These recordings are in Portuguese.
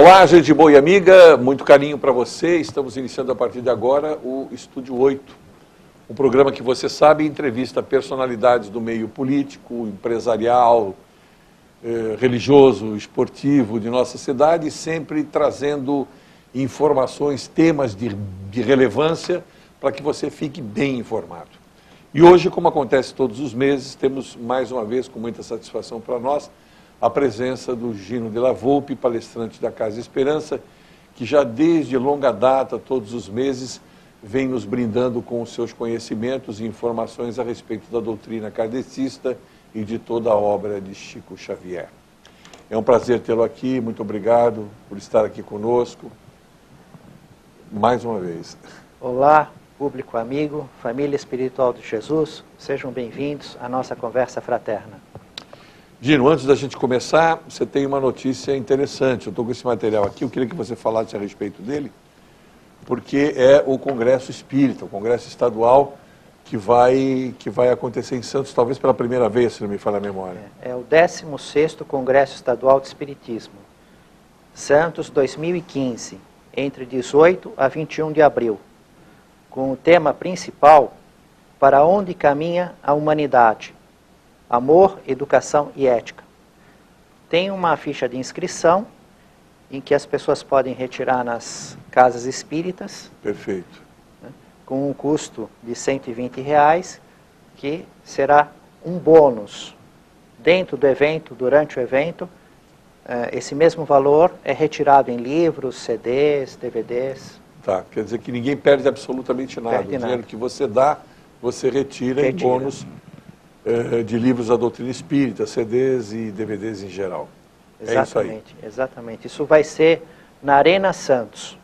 Olá, gente boa e amiga, muito carinho para você. Estamos iniciando a partir de agora o Estúdio 8, um programa que você sabe entrevista personalidades do meio político, empresarial, religioso, esportivo de nossa cidade, sempre trazendo informações, temas de relevância para que você fique bem informado. E hoje, como acontece todos os meses, temos mais uma vez, com muita satisfação para nós, a presença do Gino Della Volpe, palestrante da Casa Esperança, que já desde longa data, todos os meses, vem nos brindando com os seus conhecimentos e informações a respeito da doutrina kardecista e de toda a obra de Chico Xavier. É um prazer tê-lo aqui, muito obrigado por estar aqui conosco, mais uma vez. Olá, público amigo, família espiritual de Jesus, sejam bem-vindos à nossa conversa fraterna. Gino, antes da gente começar, você tem uma notícia interessante. Eu estou com esse material aqui, eu queria que você falasse a respeito dele, porque é o Congresso Espírita, o Congresso Estadual, que vai acontecer em Santos, talvez pela primeira vez, se não me falha a memória. É o 16º Congresso Estadual de Espiritismo, Santos 2015, entre 18 a 21 de abril, com o tema principal, Para onde caminha a humanidade? Amor, Educação e Ética. Tem uma ficha de inscrição em que as pessoas podem retirar nas casas espíritas. Perfeito. Né, com um custo de R$120, que será um bônus. Dentro do evento, durante o evento, esse mesmo valor é retirado em livros, CDs, DVDs. Tá, quer dizer que ninguém perde absolutamente nada. O dinheiro que você dá, você retira em bônus de livros da doutrina espírita, CDs e DVDs em geral. Exatamente, é isso aí. Exatamente. Isso vai ser na Arena Santos,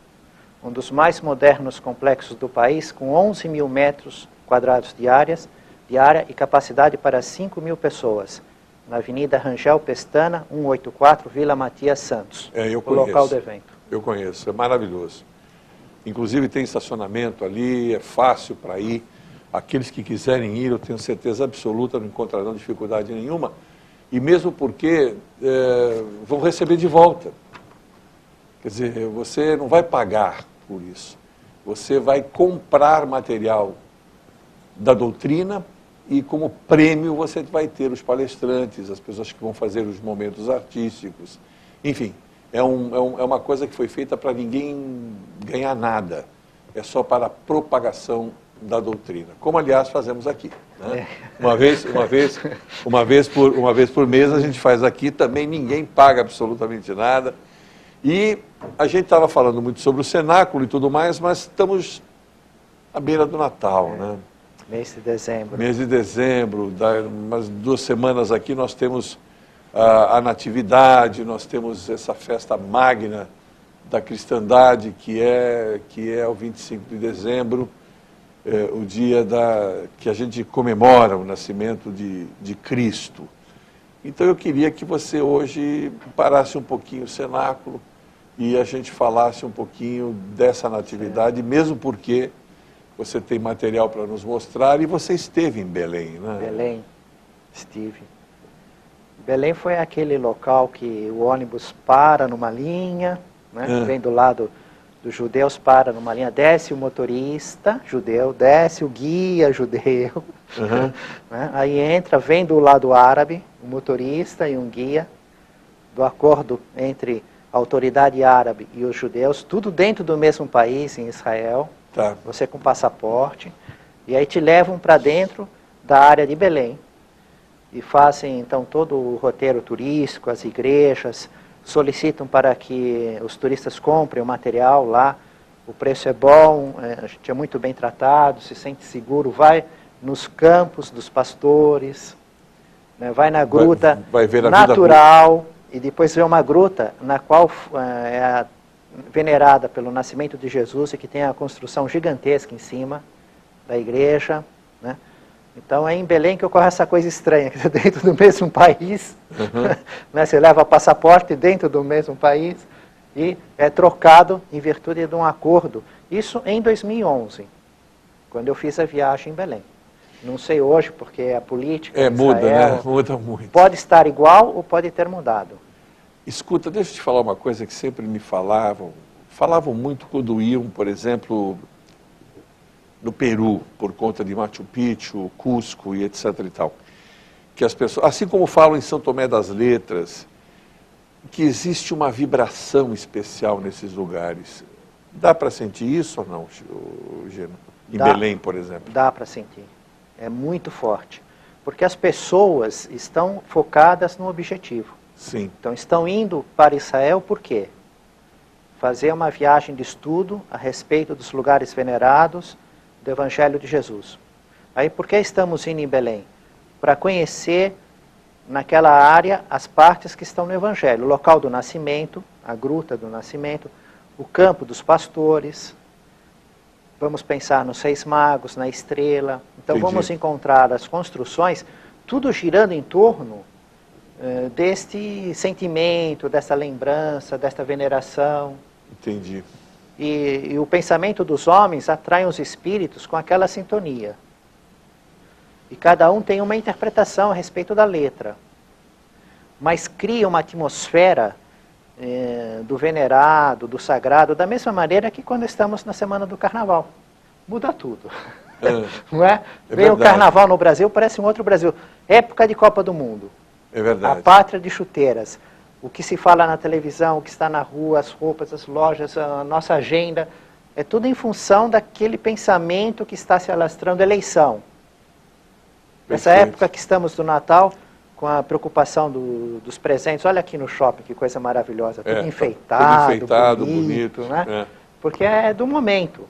um dos mais modernos complexos do país, com 11 mil metros quadrados de área e capacidade para 5 mil pessoas, na Avenida Rangel Pestana, 184, Vila Matias, Santos. Eu o conheço. Local do evento. Eu conheço, é maravilhoso. Inclusive tem estacionamento ali, é fácil para ir. Aqueles que quiserem ir, eu tenho certeza absoluta, não encontrarão dificuldade nenhuma. E mesmo porque vão receber de volta. Quer dizer, você não vai pagar por isso. Você vai comprar material da doutrina e como prêmio você vai ter os palestrantes, as pessoas que vão fazer os momentos artísticos. Enfim, é uma coisa que foi feita para ninguém ganhar nada. É só para a propagação da doutrina, como aliás fazemos aqui, né? Uma vez por mês a gente faz aqui, também ninguém paga absolutamente nada. E a gente estava falando muito sobre o cenáculo e tudo mais, mas estamos à beira do Natal, né? Mês de dezembro. Mês de dezembro, umas 2 semanas aqui nós temos a Natividade, nós temos essa festa magna da cristandade que é o 25 de dezembro, o dia que a gente comemora o nascimento de Cristo. Então eu queria que você hoje parasse um pouquinho o cenáculo e a gente falasse um pouquinho dessa natividade, mesmo porque você tem material para nos mostrar e você esteve em Belém, né? Belém, estive. Belém foi aquele local que o ônibus para numa linha, né? Vem do lado dos judeus, para numa linha, desce o motorista judeu, desce o guia judeu, né? Aí entra, vem do lado árabe, o motorista e um guia, do acordo entre a autoridade árabe e os judeus, tudo dentro do mesmo país, em Israel, tá. Você com passaporte, e aí te levam para dentro da área de Belém, e fazem então todo o roteiro turístico, as igrejas, solicitam para que os turistas comprem o material lá, o preço é bom, a gente é muito bem tratado, se sente seguro, vai nos campos dos pastores, né, vai na gruta vai ver a natural, e depois vê uma gruta na qual é venerada pelo nascimento de Jesus e que tem a construção gigantesca em cima da igreja, né? Então é em Belém que ocorre essa coisa estranha, que dentro do mesmo país, né, você leva passaporte dentro do mesmo país e é trocado em virtude de um acordo. Isso em 2011, quando eu fiz a viagem em Belém. Não sei hoje, porque a política muda, Israel né? Muda muito. Pode estar igual ou pode ter mudado. Escuta, deixa eu te falar uma coisa que sempre me falavam muito quando iam, por exemplo, no Peru, por conta de Machu Picchu, Cusco e etc. e tal. Que as pessoas, assim como falam em São Tomé das Letras, que existe uma vibração especial nesses lugares. Dá para sentir isso ou não, Gino? Em Belém, por exemplo? Dá para sentir. É muito forte. Porque as pessoas estão focadas no objetivo. Sim. Então, estão indo para Israel por quê? Fazer uma viagem de estudo a respeito dos lugares venerados do Evangelho de Jesus. Aí, por que estamos indo em Belém? Para conhecer naquela área as partes que estão no Evangelho. O local do nascimento, a gruta do nascimento, o campo dos pastores. Vamos pensar nos 6 magos, na estrela. Então, Entendi. Vamos encontrar as construções, tudo girando em torno deste sentimento, dessa lembrança, desta veneração. Entendi. E o pensamento dos homens atrai os espíritos com aquela sintonia. E cada um tem uma interpretação a respeito da letra. Mas cria uma atmosfera do venerado, do sagrado, da mesma maneira que quando estamos na semana do carnaval. Muda tudo. Não é? Vem o carnaval no Brasil, parece um outro Brasil. Época de Copa do Mundo. É verdade. A pátria de chuteiras. O que se fala na televisão, o que está na rua, as roupas, as lojas, a nossa agenda, é tudo em função daquele pensamento que está se alastrando, eleição. Nessa época que estamos do Natal, com a preocupação dos presentes, olha aqui no shopping, que coisa maravilhosa, tudo enfeitado, tudo enfeitado, bonito, né? É. Porque é do momento.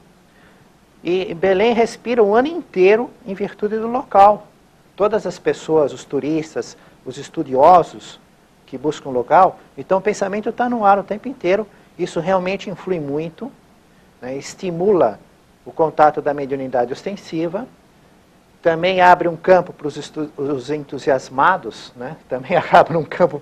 E Belém respira o ano inteiro em virtude do local. Todas as pessoas, os turistas, os estudiosos que buscam o local, então o pensamento está no ar o tempo inteiro. Isso realmente influi muito, né? Estimula o contato da mediunidade ostensiva, também abre um campo para os entusiasmados, né? Também abre um campo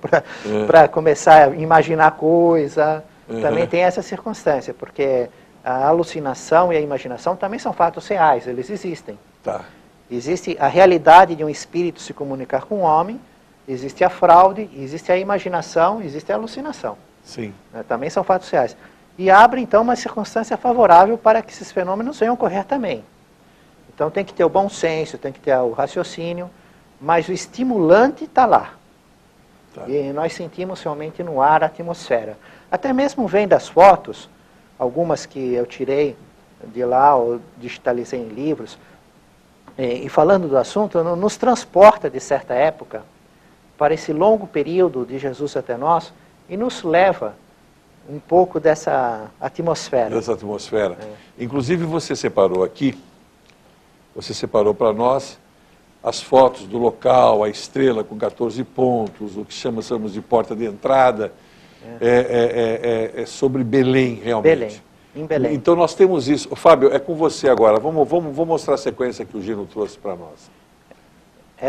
para começar a imaginar coisa. Também tem essa circunstância, porque a alucinação e a imaginação também são fatos reais, eles existem. Tá. Existe a realidade de um espírito se comunicar com um homem, existe a fraude, existe a imaginação, existe a alucinação. Sim. Também são fatos reais. E abre, então, uma circunstância favorável para que esses fenômenos venham ocorrer também. Então tem que ter o bom senso, tem que ter o raciocínio, mas o estimulante está lá. Tá. E nós sentimos realmente no ar a atmosfera. Até mesmo vem das fotos, algumas que eu tirei de lá, ou digitalizei em livros, e falando do assunto, nos transporta de certa época para esse longo período de Jesus até nós e nos leva um pouco dessa atmosfera. Dessa atmosfera. Inclusive você separou aqui, você separou para nós as fotos do local, a estrela com 14 pontos, o que chamamos de porta de entrada, é sobre Belém, realmente. Belém, em Belém. Então nós temos isso. Fábio, é com você agora. Vamos mostrar a sequência que o Gino trouxe para nós.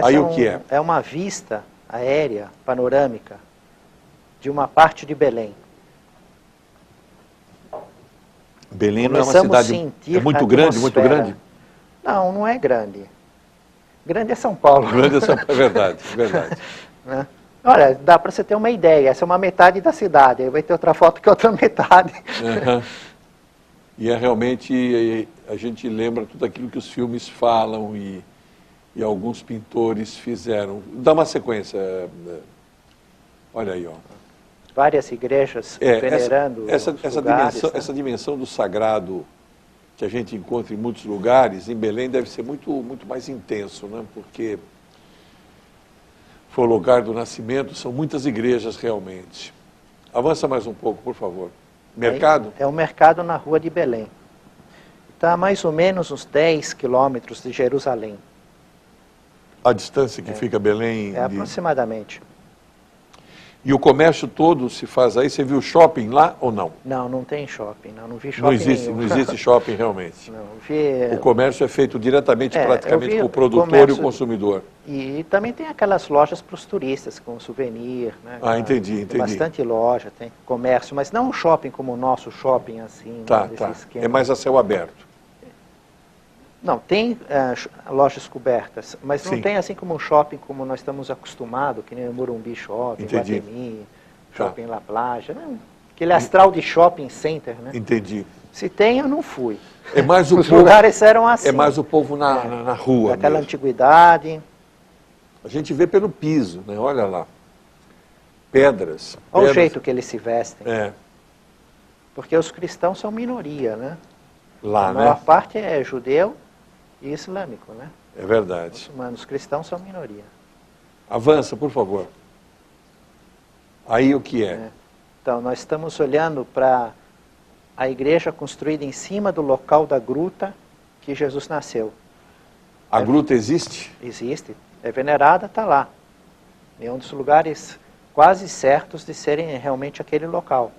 Aí o que é? É uma vista aérea, panorâmica, de uma parte de Belém. Belém não é uma cidade... É muito grande, muito grande? Não, não é grande. Grande é São Paulo. Grande é São Paulo, é verdade, é verdade. Né? Olha, dá para você ter uma ideia. Essa é uma metade da cidade. Aí vai ter outra foto que é outra metade. E é realmente, a gente lembra tudo aquilo que os filmes falam e alguns pintores fizeram. Dá uma sequência. Olha aí, ó. Várias igrejas venerando essa dimensão do sagrado que a gente encontra em muitos lugares, em Belém deve ser muito, muito mais intenso, né? Porque foi o lugar do nascimento, são muitas igrejas realmente. Avança mais um pouco, por favor. Mercado? É o mercado na rua de Belém. Está a mais ou menos uns 10 quilômetros de Jerusalém. A distância que fica Belém? Aproximadamente. E o comércio todo se faz aí? Você viu shopping lá ou não? Não, não tem shopping. Não vi shopping nenhum. Não existe shopping realmente. Não, vi... O comércio é feito diretamente, praticamente, com o produtor e o consumidor. E também tem aquelas lojas para os turistas, com souvenir. Né? Entendi. Tem bastante loja, tem comércio, mas não um shopping como o nosso shopping, assim. Tá. Esquema. É mais a céu aberto. Não, tem lojas cobertas, mas não tem assim como um shopping como nós estamos acostumados, que nem o Morumbi Shopping, Guatemi, Shopping La Plage, né? Aquele astral de shopping center, né? Entendi. Se tem, eu não fui. É mais o Os povo, lugares eram assim. é mais o povo na rua Daquela mesmo. antiguidade. A gente vê pelo piso, né? Olha lá. Pedras. Olha o pedras. jeito que eles se vestem. É, Porque os cristãos são minoria, né? lá, A maior né? parte é judeu e islâmico, né? É verdade. Os cristãos são minoria. Avança, por favor. Aí o que é? Então, nós estamos olhando para a igreja construída em cima do local da gruta que Jesus nasceu. A gruta existe? Existe, é venerada, está lá. É um dos lugares quase certos de serem realmente aquele local.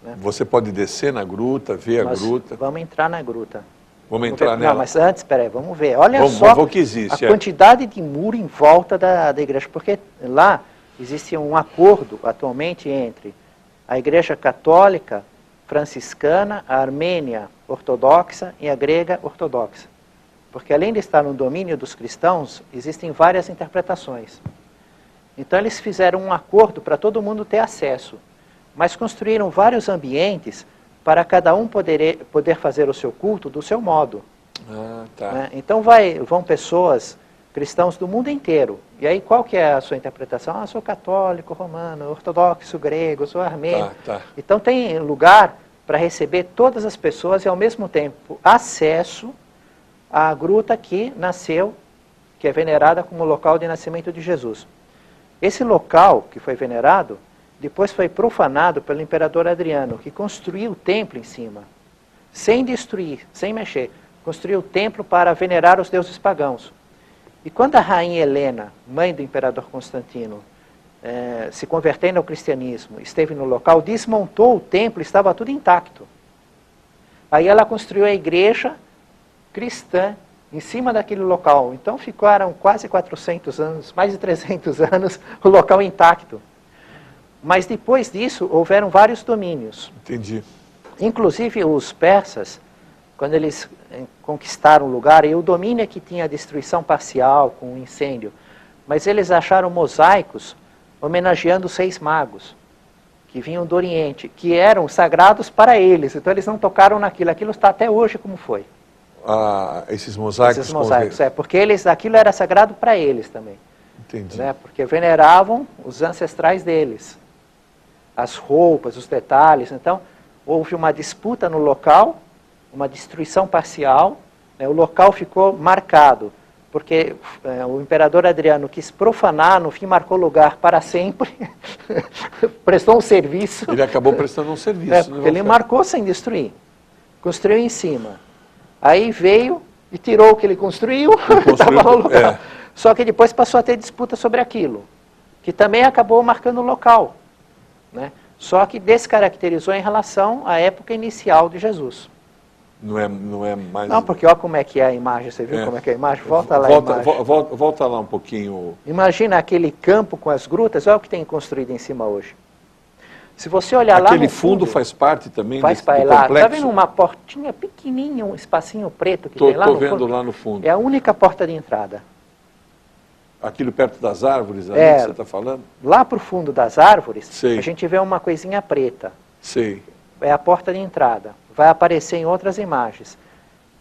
Né? Você pode descer na gruta, ver Nós a gruta. vamos entrar na gruta. Vamos entrar ver. nela. Não, mas antes, peraí, vamos ver. Olha Vamos só ver o que existe, a quantidade de muro em volta da igreja. Porque lá existe um acordo atualmente entre a igreja católica, franciscana, a armênia ortodoxa e a grega ortodoxa. Porque além de estar no domínio dos cristãos, existem várias interpretações. Então eles fizeram um acordo para todo mundo ter acesso, mas construíram vários ambientes para cada um poder fazer o seu culto do seu modo. Ah, tá. Né? Então vão pessoas, cristãos do mundo inteiro. E aí qual que é a sua interpretação? Ah, sou católico, romano, ortodoxo, grego, sou armênio. Tá. Então tem lugar para receber todas as pessoas e ao mesmo tempo acesso à gruta que nasceu, que é venerada como local de nascimento de Jesus. Esse local que foi venerado, depois foi profanado pelo imperador Adriano, que construiu o templo em cima, sem destruir, sem mexer. Construiu o templo para venerar os deuses pagãos. E quando a rainha Helena, mãe do imperador Constantino, se convertendo ao cristianismo, esteve no local, desmontou o templo, estava tudo intacto. Aí ela construiu a igreja cristã em cima daquele local. Então ficaram quase 400 anos, mais de 300 anos, o local intacto. Mas depois disso, houveram vários domínios. Entendi. Inclusive os persas, quando eles conquistaram o lugar, e o domínio é que tinha a destruição parcial com o incêndio, mas eles acharam mosaicos homenageando os 6 magos, que vinham do Oriente, que eram sagrados para eles. Então eles não tocaram naquilo. Aquilo está até hoje como foi. Ah, esses mosaicos? Esses mosaicos, porque aquilo era sagrado para eles também. Entendi. Né? Porque veneravam os ancestrais deles. As roupas, os detalhes. Então, houve uma disputa no local, uma destruição parcial. Né? O local ficou marcado, porque o imperador Adriano quis profanar, no fim marcou lugar para sempre, prestou um serviço. Ele acabou prestando um serviço. Porque ele marcou sem destruir, construiu em cima. Aí veio e tirou o que ele construiu, estava no local. Só que depois passou a ter disputa sobre aquilo, que também acabou marcando o local. Né? Só que descaracterizou em relação à época inicial de Jesus. Não é mais... Não, porque olha como é que é a imagem, você viu como é que é a imagem? Volta lá a imagem. Volta lá um pouquinho. Imagina aquele campo com as grutas, olha o que tem construído em cima hoje. Se você olhar lá aquele no fundo, faz parte também faz do lá. complexo? Está vendo uma portinha pequenininha, um espacinho preto que tem lá no no fundo? Estou vendo fundo? lá no fundo. É a única porta de entrada. Aquilo perto das árvores ali que você está falando? Lá para o fundo das árvores, Sei. a gente vê uma coisinha preta. Sei. É a porta de entrada. Vai aparecer em outras imagens.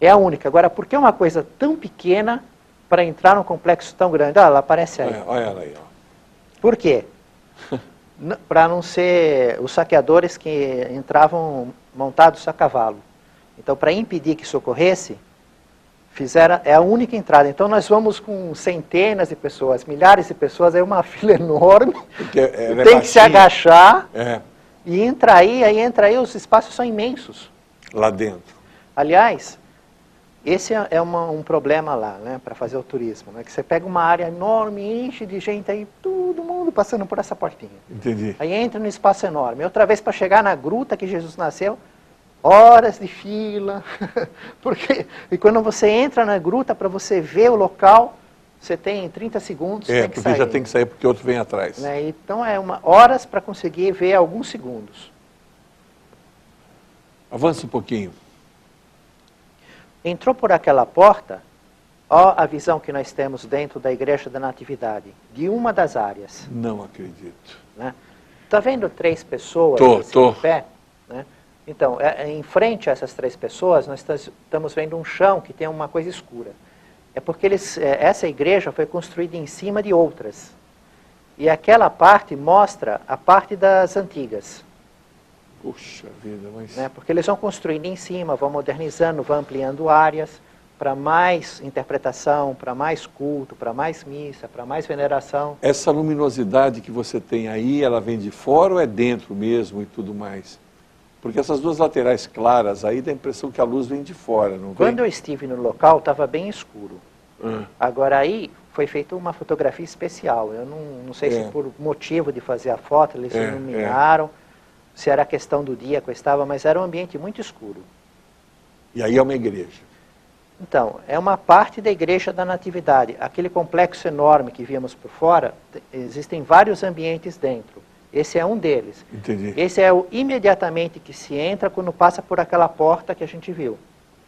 É a única. Agora, por que uma coisa tão pequena para entrar num complexo tão grande? Olha, ela aparece aí. Olha ela aí. Ó. Por quê? Para não ser os saqueadores que entravam montados a cavalo. Então, para impedir que isso ocorresse, é a única entrada. Então, nós vamos com centenas de pessoas, milhares de pessoas, é uma fila enorme, tem que se agachar e entra aí, os espaços são imensos. Lá dentro. Aliás, esse é um problema lá, né, para fazer o turismo, né, que você pega uma área enorme, enche de gente aí, todo mundo passando por essa portinha. Entendi. Aí entra num espaço enorme. Outra vez, para chegar na gruta que Jesus nasceu, horas de fila. E quando você entra na gruta, para você ver o local, você tem 30 segundos, tem que porque sair. já tem que sair porque outro vem atrás. Né? Então, horas para conseguir ver alguns segundos. Avança um pouquinho. Entrou por aquela porta, ó a visão que nós temos dentro da Igreja da Natividade, de uma das áreas. Não acredito. Né? Está vendo 3 pessoas Tô. em pé? Né? Então, em frente a essas 3 pessoas, nós estamos vendo um chão que tem uma coisa escura. É porque essa igreja foi construída em cima de outras. E aquela parte mostra a parte das antigas. Puxa vida, mas... Né? Porque eles vão construindo em cima, vão modernizando, vão ampliando áreas para mais interpretação, para mais culto, para mais missa, para mais veneração. Essa luminosidade que você tem aí, ela vem de fora ou é dentro mesmo e tudo mais? Porque essas 2 laterais claras aí dá a impressão que a luz vem de fora, não vem? Quando eu estive no local, estava bem escuro. Agora aí foi feita uma fotografia especial. Eu não sei se por motivo de fazer a foto eles iluminaram, se era questão do dia que eu estava, mas era um ambiente muito escuro. E aí é uma igreja. Então, é uma parte da Igreja da Natividade. Aquele complexo enorme que víamos por fora, existem vários ambientes dentro. Esse é um deles. Entendi. Esse é o imediatamente que se entra quando passa por aquela porta que a gente viu.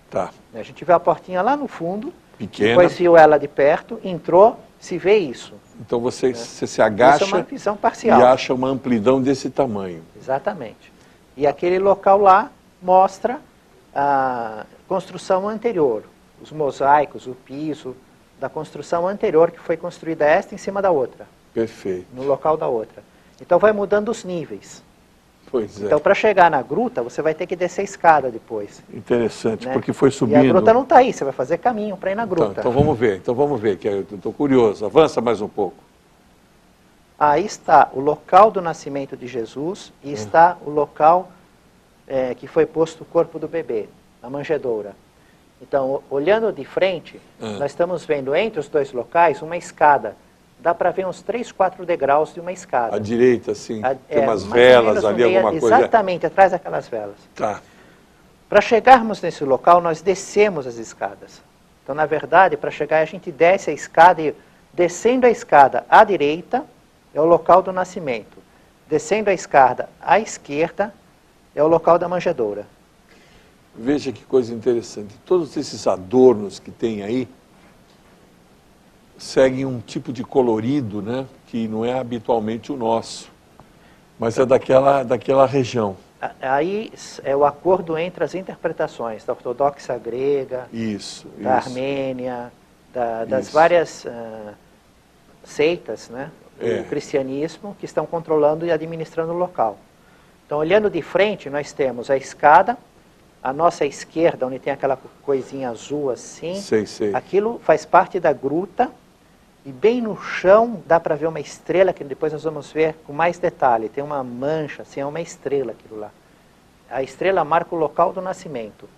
Tá. A gente viu a portinha lá no fundo, Pequena. depois viu ela de perto, entrou, se vê isso. Então você se agacha Isso é uma visão parcial. e acha uma amplidão desse tamanho. Exatamente. E aquele local lá mostra a construção anterior, os mosaicos, o piso da construção anterior que foi construída esta em cima da outra. Perfeito. No local da outra. Então vai mudando os níveis. Pois é. Então para chegar na gruta você vai ter que descer a escada depois. Interessante, né? porque foi subindo. E a gruta não está aí, você vai fazer caminho para ir na gruta. Então vamos ver, que eu estou curioso. Avança mais um pouco. Aí está o local do nascimento de Jesus e está o local que foi posto o corpo do bebê, a manjedoura. Então, olhando de frente, nós estamos vendo entre os 2 locais uma escada. Dá para ver uns 3, 4 degraus de uma escada. À direita, sim. Tem umas velas ali, alguma coisa. Exatamente, atrás daquelas velas. Tá. Para chegarmos nesse local, nós descemos as escadas. Então, na verdade, para chegar, a gente desce a escada e, descendo a escada à direita, é o local do nascimento. Descendo a escada à esquerda, é o local da manjedoura. Veja que coisa interessante. Todos esses adornos que tem aí seguem um tipo de colorido, né, que não é habitualmente o nosso, mas é daquela região. Aí é o acordo entre as interpretações da ortodoxa grega, da Armênia, das várias seitas, né, do cristianismo, que estão controlando e administrando o local. Então, olhando de frente, nós temos a escada, à nossa esquerda, onde tem aquela coisinha azul assim, sei. Aquilo faz parte da gruta, e bem no chão dá para ver uma estrela, que depois nós vamos ver com mais detalhe. Tem uma mancha, assim, é uma estrela aquilo lá. A estrela marca o local do nascimento,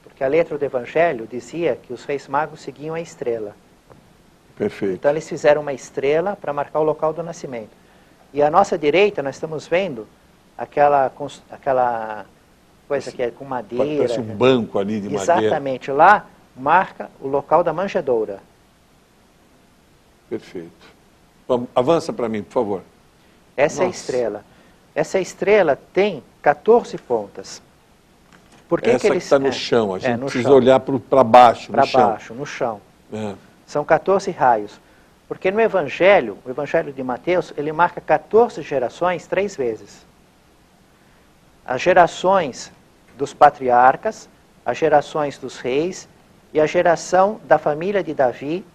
porque a letra do Evangelho dizia que os reis magos seguiam a estrela. Perfeito. Então eles fizeram uma estrela para marcar o local do nascimento. E à nossa direita nós estamos vendo aquela coisa que é com madeira. Parece um banco ali de madeira. Exatamente, lá marca o local da manjedoura. Perfeito. Avança para mim, por favor. Essa é a estrela. Essa estrela tem 14 pontas. Por que essa que está no chão, a gente precisa olhar para baixo, no chão. Para baixo, no chão. São 14 raios. Porque no Evangelho, o Evangelho de Mateus, ele marca 14 gerações 3 vezes. As gerações dos patriarcas, as gerações dos reis e a geração da família de Davi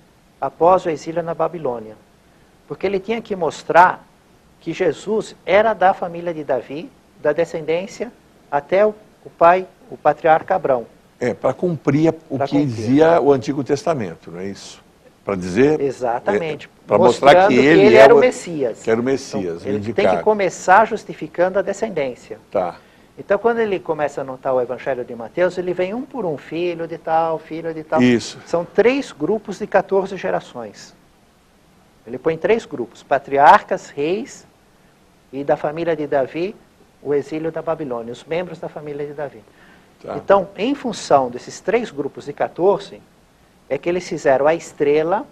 após o exílio na Babilônia. Porque ele tinha que mostrar que Jesus era da família de Davi, da descendência, até o pai, o patriarca Abrão. Para cumprir o que dizia o Antigo Testamento, não é isso? Para dizer... Exatamente. Para mostrar que ele era o Messias. Que era o Messias, então, ele tem que começar justificando a descendência. Tá. Então, quando ele começa a anotar o Evangelho de Mateus, ele vem um por um, filho de tal, filho de tal. Isso. São 3 grupos de 14 gerações. Ele põe 3 grupos, patriarcas, reis e da família de Davi, o exílio da Babilônia, os membros da família de Davi. Tá. Então, em função desses 3 grupos de 14, é que eles fizeram a estrela.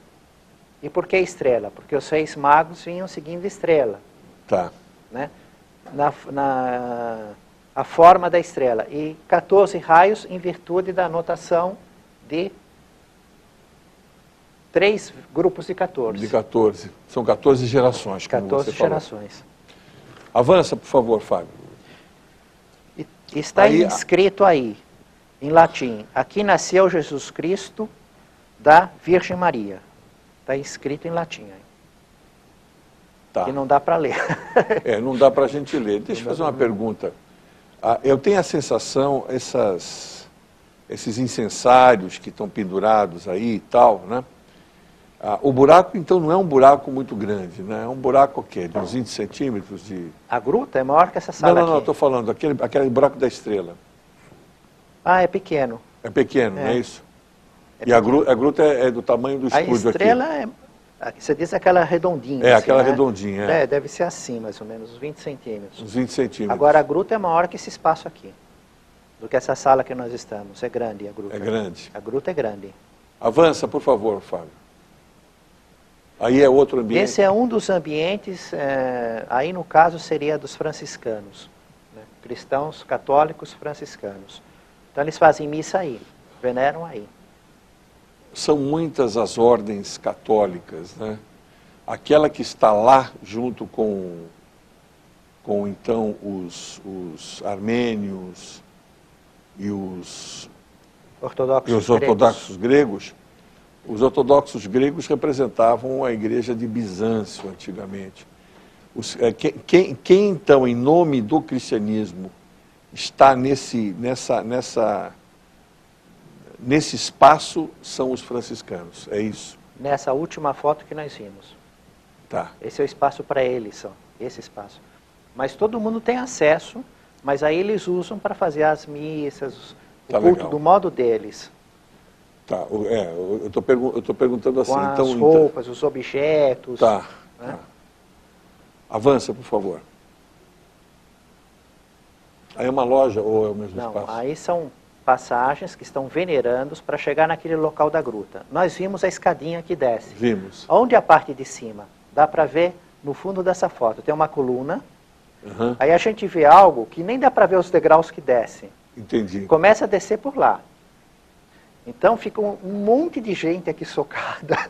E por que a estrela? Porque os reis magos vinham seguindo a estrela. Tá. Né? A forma da estrela. E 14 raios em virtude da anotação de 3 grupos de 14. De 14. São 14 gerações, como 14 você falou. gerações. Avança, por favor, Fábio. Está inscrito aí, em latim, aqui nasceu Jesus Cristo da Virgem Maria. Está escrito em latim aí. Tá. Que não dá para ler. Não dá para a gente ler. Deixa eu fazer uma pergunta. Eu tenho a sensação, esses incensários que estão pendurados aí e tal, né? O buraco, então, não é um buraco muito grande, né? É um buraco, o quê? De uns 20 centímetros de... A gruta é maior que essa sala aqui. Não, estou falando, aquele buraco da estrela. É pequeno. É pequeno, não é isso? E a gruta é do tamanho do estúdio aqui. A estrela você diz aquela redondinha. Assim, aquela redondinha. Deve ser assim, mais ou menos, uns 20 centímetros. Uns 20 centímetros. Agora, a gruta é maior que esse espaço aqui, do que essa sala que nós estamos. É grande a gruta. É grande. A gruta é grande. Avança, por favor, Fábio. Aí é outro ambiente. Esse é um dos ambientes, aí no caso seria dos franciscanos, né? Cristãos, católicos, franciscanos. Então eles fazem missa aí, veneram aí. São muitas as ordens católicas, né? Aquela que está lá junto com então os armênios e os ortodoxos gregos. Os ortodoxos gregos representavam a igreja de Bizâncio antigamente. Quem então, em nome do cristianismo, está nesse espaço são os franciscanos, é isso? Nessa última foto que nós vimos. Tá. Esse é o espaço para eles, só, esse espaço. Mas todo mundo tem acesso, mas aí eles usam para fazer as missas, o culto legal. Do modo deles. Tá, eu estou perguntando assim. Com as roupas, os objetos. Tá, né? Tá. Avança, por favor. Aí é uma loja ou é o mesmo espaço? Não, aí são passagens que estão venerando para chegar naquele local da gruta. Nós vimos a escadinha que desce. Vimos. Onde a parte de cima? Dá para ver no fundo dessa foto. Tem uma coluna. Uhum. Aí a gente vê algo que nem dá para ver os degraus que descem. Entendi. Começa a descer por lá. Então fica um monte de gente aqui socada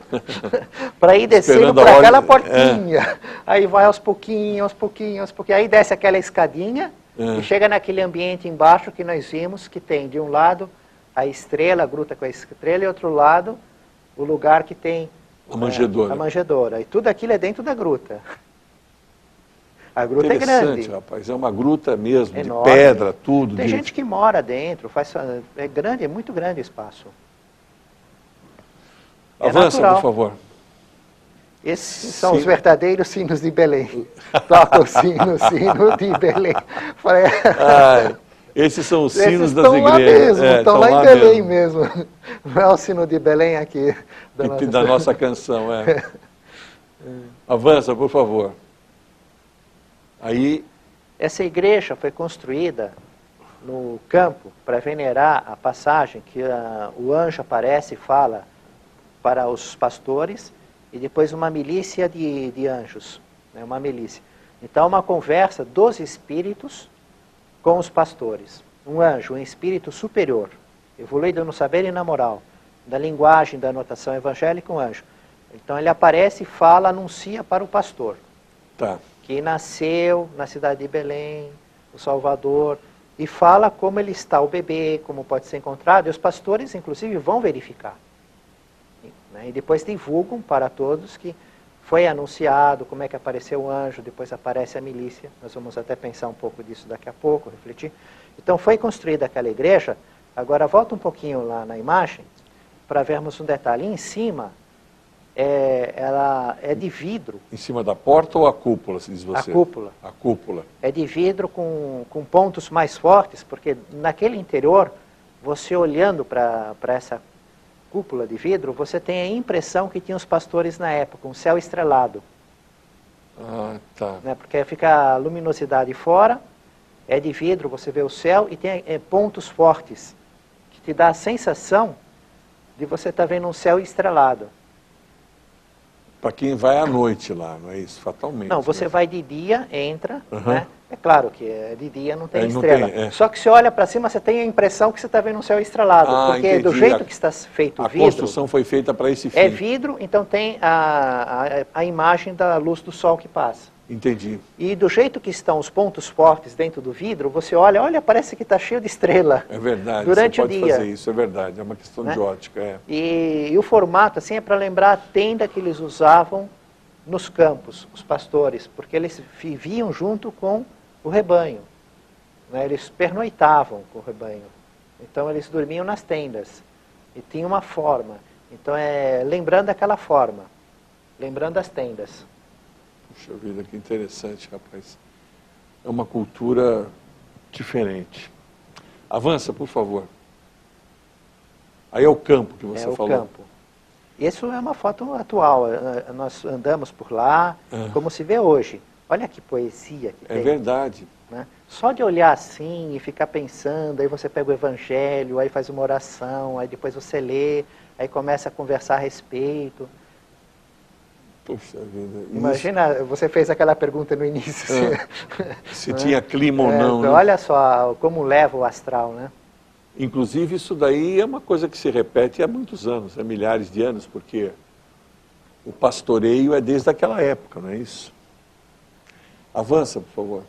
para ir descendo por aquela portinha. Aí vai aos pouquinhos. Aí desce aquela escadinha e chega naquele ambiente embaixo que nós vimos, que tem de um lado a estrela, a gruta com a estrela, e outro lado o lugar que tem a manjedoura. A manjedoura. E tudo aquilo é dentro da gruta. A gruta é grande. Interessante, rapaz. É uma gruta mesmo, enorme. De pedra, tudo. Tem gente que mora dentro, é grande, é muito grande o espaço. Avança, por favor. Esses são os verdadeiros sinos de Belém. Toca o sino de Belém. Esses são os sinos das igrejas. Lá mesmo, estão lá em Belém mesmo. Não é o sino de Belém aqui. Da nossa canção, Avança, por favor. Aí... Essa igreja foi construída no campo para venerar a passagem que o anjo aparece e fala para os pastores, e depois uma milícia de anjos, né, uma milícia. Então, uma conversa dos espíritos com os pastores. Um anjo, um espírito superior, evoluído no saber e na moral, da linguagem, da anotação evangélica, um anjo. Então, ele aparece e fala, anuncia para o pastor. Tá. Que nasceu na cidade de Belém, o Salvador, e fala como ele está, o bebê, como pode ser encontrado, e os pastores, inclusive, vão verificar. E depois divulgam para todos que foi anunciado, como é que apareceu o anjo, depois aparece a milícia. Nós vamos até pensar um pouco disso daqui a pouco, refletir. Então foi construída aquela igreja. Agora volta um pouquinho lá na imagem, para vermos um detalhe. Em cima, ela é de vidro. Em cima da porta ou a cúpula, se diz você? A cúpula. A cúpula. É de vidro com pontos mais fortes, porque naquele interior, você olhando para essa cúpula de vidro, você tem a impressão que tinha os pastores na época, um céu estrelado. Ah, tá. Né? Porque fica a luminosidade fora, é de vidro, você vê o céu e tem pontos fortes, que te dá a sensação de você estar vendo um céu estrelado. Para quem vai à noite lá, não é isso? Fatalmente. Não, você né? vai de dia, entra, né? É claro que de dia não tem estrela. Não tem, Só que você olha para cima, você tem a impressão que você está vendo um céu estrelado. Porque entendi. Do jeito que está feito o vidro... A construção foi feita para esse fim. É vidro, então tem a imagem da luz do sol que passa. Entendi. E do jeito que estão os pontos fortes dentro do vidro, você olha, parece que está cheio de estrela. É verdade, durante você pode o dia. fazer isso, é verdade, é uma questão Né? de ótica. É. E o formato assim é para lembrar a tenda que eles usavam nos campos, os pastores, porque eles viviam junto com o rebanho. Né? Eles pernoitavam com o rebanho. Então eles dormiam nas tendas. E tinha uma forma. Então lembrando aquela forma, lembrando as tendas. Puxa vida, que interessante, rapaz. É uma cultura diferente. Avança, por favor. Aí é o campo que você falou. É o campo. Isso é uma foto atual. Nós andamos por lá, como se vê hoje. Olha que poesia que tem. É verdade. Né? Só de olhar assim e ficar pensando, aí você pega o evangelho, aí faz uma oração, aí depois você lê, aí começa a conversar a respeito. Puxa vida. Imagina, você fez aquela pergunta no início. Se tinha clima ou não. Então, né? Olha só como leva o astral, né? Inclusive, isso daí é uma coisa que se repete há muitos anos, há milhares de anos, porque o pastoreio é desde aquela época, não é isso? Avança, por favor.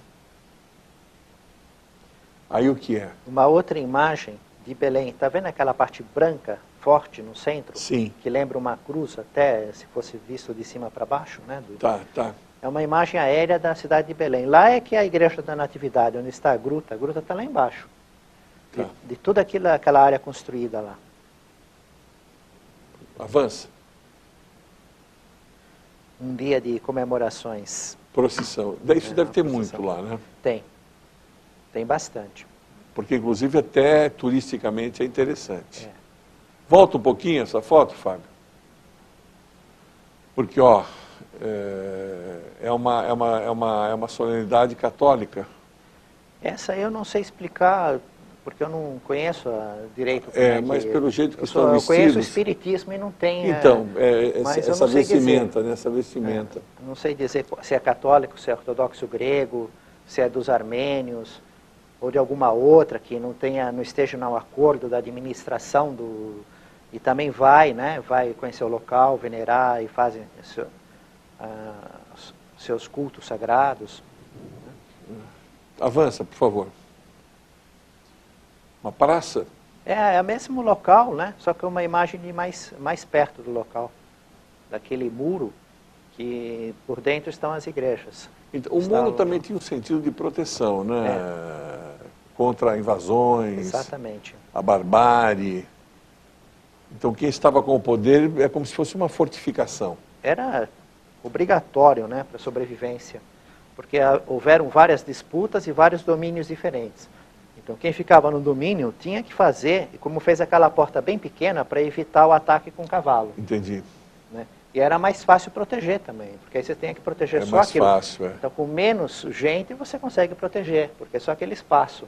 Aí o que é? Uma outra imagem de Belém. Está vendo aquela parte branca, forte no centro? Sim. Que lembra uma cruz, até se fosse visto de cima para baixo, né? Tá. É uma imagem aérea da cidade de Belém. Lá é que é a Igreja da Natividade, onde está a gruta está lá embaixo. Tá. De toda aquela área construída lá. Avança. Um dia de comemorações. Procissão. Isso deve ter muito lá, né? Tem bastante. Porque, inclusive, até turisticamente é interessante. Volta um pouquinho essa foto, Fábio. Porque, ó, é uma solenidade católica. Essa eu não sei explicar, porque eu não conheço direito. Mas pelo jeito que estão vestidos... Eu conheço o espiritismo e não tem... Então, essa vestimenta, né? Essa vestimenta. Não sei dizer se é católico, se é ortodoxo grego, se é dos armênios, ou de alguma outra que não esteja no acordo da administração e também vai conhecer o local, venerar e fazem seus cultos sagrados. Avança, por favor. Uma praça? É o mesmo local, né? Só que uma imagem de mais perto do local. Daquele muro que por dentro estão as igrejas. Então, o muro também tinha um sentido de proteção, né? Contra invasões. Exatamente. A barbárie. Então, quem estava com o poder é como se fosse uma fortificação. Era obrigatório, né, para a sobrevivência. Porque houveram várias disputas e vários domínios diferentes. Então, quem ficava no domínio tinha que fazer, como fez aquela porta bem pequena, para evitar o ataque com o cavalo. Entendi. Né? E era mais fácil proteger também, porque aí você tem que proteger só aquilo. É mais fácil, Então, com menos gente, você consegue proteger, porque é só aquele espaço.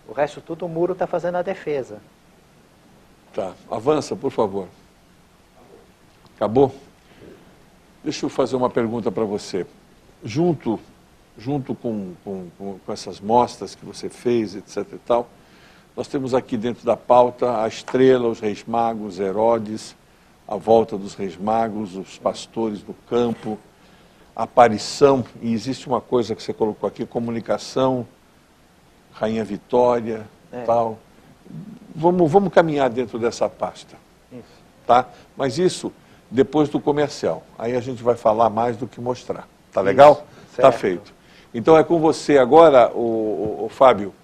O resto tudo, o muro está fazendo a defesa. Tá, avança, por favor. Acabou? Deixa eu fazer uma pergunta para você. Junto com essas mostras que você fez, etc e tal, nós temos aqui dentro da pauta a estrela, os reis magos, Herodes, a volta dos reis magos, os pastores do campo, a aparição, e existe uma coisa que você colocou aqui, comunicação, Rainha Vitória, tal. Vamos caminhar dentro dessa pasta. Isso. Tá? Mas isso depois do comercial. Aí a gente vai falar mais do que mostrar. Tá legal? Tá feito. Então é com você agora, o Fábio,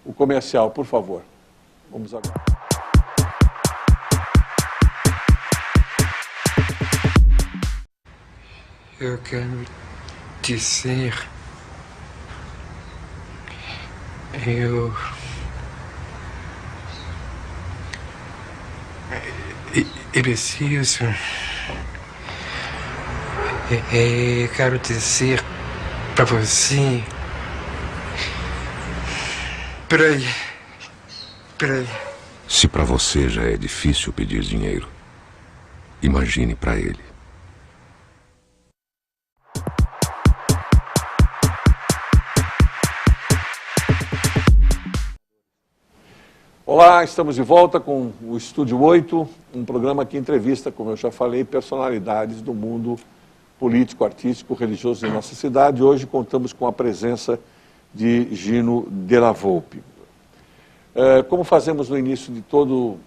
o comercial, por favor. Vamos agora. Eu quero dizer... Eu preciso... Eu quero dizer para você... Peraí. Se para você já é difícil pedir dinheiro, imagine para ele. Olá, estamos de volta com o Estúdio 8, um programa que entrevista, como eu já falei, personalidades do mundo político, artístico, religioso em nossa cidade. Hoje contamos com a presença de Gino Della Volpe. Como fazemos no início de toda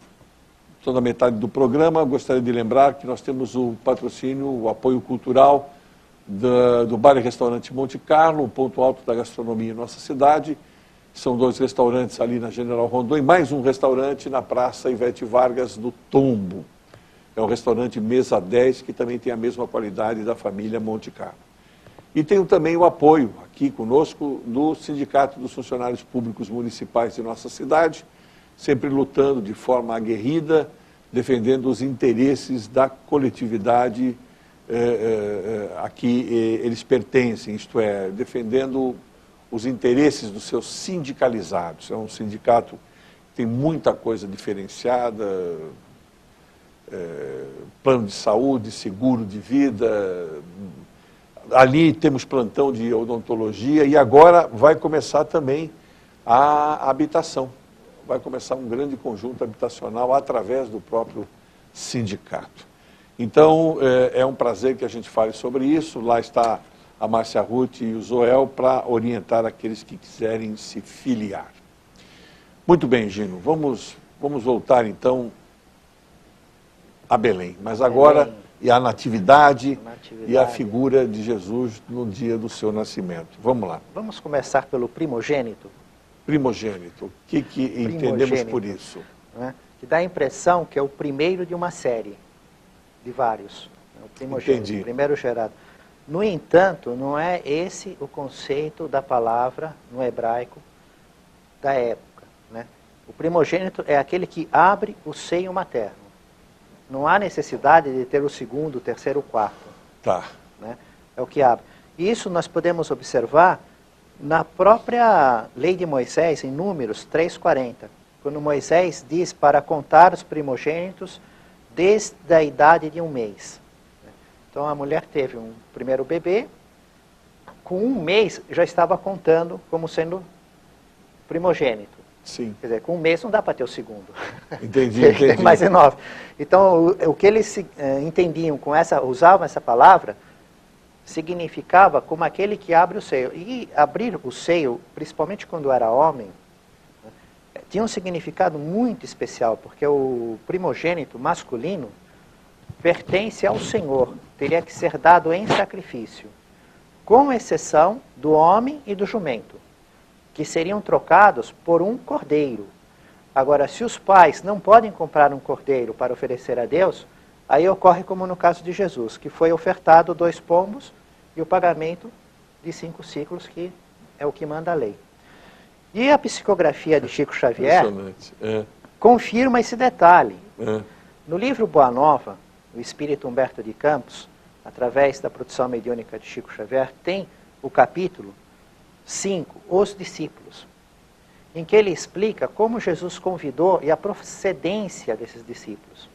a metade do programa, gostaria de lembrar que nós temos o patrocínio, o apoio cultural do Bar e Restaurante Monte Carlo, o ponto alto da gastronomia em nossa cidade. São 2 restaurantes ali na General Rondon e mais um restaurante na Praça Ivete Vargas, no Tombo. É um restaurante mesa 10, que também tem a mesma qualidade da família Monte Carlo. E tenho também o apoio aqui conosco do Sindicato dos Funcionários Públicos Municipais de nossa cidade, sempre lutando de forma aguerrida, defendendo os interesses da coletividade a que eles pertencem, isto é, defendendo os interesses dos seus sindicalizados. É um sindicato que tem muita coisa diferenciada, plano de saúde, seguro de vida, ali temos plantão de odontologia e agora vai começar também a habitação. Vai começar um grande conjunto habitacional através do próprio sindicato. Então, é um prazer que a gente fale sobre isso. Lá está a Márcia Ruth e o Zoel para orientar aqueles que quiserem se filiar. Muito bem, Gino. Vamos voltar, então, a Belém. Mas agora, e a natividade e a figura de Jesus no dia do seu nascimento. Vamos lá. Vamos começar pelo primogênito. Primogênito. O que entendemos por isso? Né? Que dá a impressão que é o primeiro de uma série, de vários. O primogênito, Entendi. O primeiro gerado. No entanto, não é esse o conceito da palavra no hebraico da época. Né? O primogênito é aquele que abre o seio materno. Não há necessidade de ter o segundo, o terceiro, o quarto. Tá. Né? É o que abre. Isso nós podemos observar na própria lei de Moisés, em Números 3:40, quando Moisés diz para contar os primogênitos desde a idade de 1 mês. Então a mulher teve um primeiro bebê, com 1 mês já estava contando como sendo primogênito. Sim. Quer dizer, com 1 mês não dá para ter o segundo. Entendi. Tem mais de 9. Então, o que eles entendiam com usavam essa palavra, significava como aquele que abre o seio. E abrir o seio, principalmente quando era homem, tinha um significado muito especial, porque o primogênito masculino pertence ao Senhor, teria que ser dado em sacrifício, com exceção do homem e do jumento, que seriam trocados por um cordeiro. Agora, se os pais não podem comprar um cordeiro para oferecer a Deus, aí ocorre como no caso de Jesus, que foi ofertado 2 pombos e o pagamento de 5 ciclos, que é o que manda a lei. E a psicografia de Chico Xavier confirma esse detalhe. No livro Boa Nova, o Espírito Humberto de Campos, através da produção mediúnica de Chico Xavier, tem o capítulo 5, Os Discípulos, em que ele explica como Jesus convidou e a procedência desses discípulos.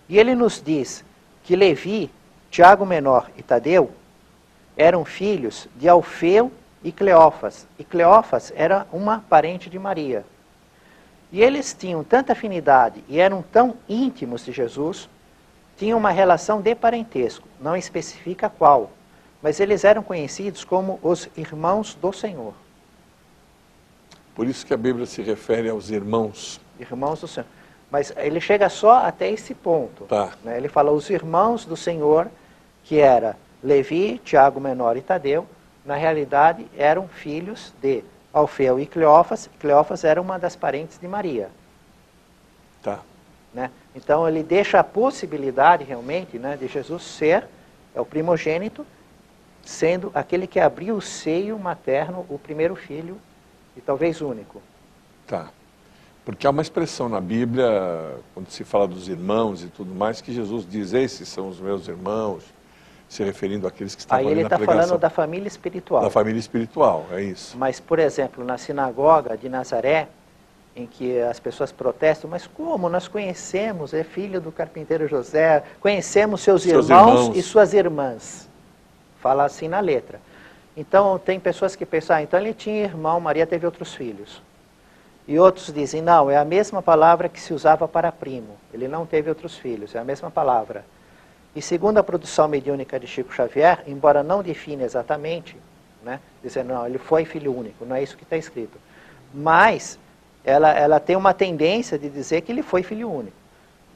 E ele nos diz que Levi, Tiago Menor e Tadeu eram filhos de Alfeu e Cleófas. E Cleófas era uma parente de Maria. E eles tinham tanta afinidade e eram tão íntimos de Jesus, tinham uma relação de parentesco, não especifica qual, mas eles eram conhecidos como os irmãos do Senhor. Por isso que a Bíblia se refere aos irmãos. Irmãos do Senhor. Mas ele chega só até esse ponto. Tá. Né? Ele fala os irmãos do Senhor, que era Levi, Tiago Menor e Tadeu, na realidade eram filhos de Alfeu e Cleófas. Cleófas era uma das parentes de Maria. Tá. Né? Então ele deixa a possibilidade realmente, né, de Jesus ser o primogênito, sendo aquele que abriu o seio materno, o primeiro filho e talvez único. Tá. Porque há uma expressão na Bíblia, quando se fala dos irmãos e tudo mais, que Jesus diz, esses são os meus irmãos, se referindo àqueles que estavam aí ali ele na está pregação. falando da família espiritual. Da família espiritual, é isso. Mas, por exemplo, na sinagoga de Nazaré, em que as pessoas protestam, mas como? Nós conhecemos, é filho do carpinteiro José, conhecemos seus irmãos e suas irmãs. Fala assim na letra. Então, tem pessoas que pensam, então ele tinha irmão, Maria teve outros filhos. E outros dizem, não, é a mesma palavra que se usava para primo. Ele não teve outros filhos, é a mesma palavra. E segundo a produção mediúnica de Chico Xavier, embora não define exatamente, né, dizendo, não, ele foi filho único, não é isso que está escrito. Mas ela tem uma tendência de dizer que ele foi filho único.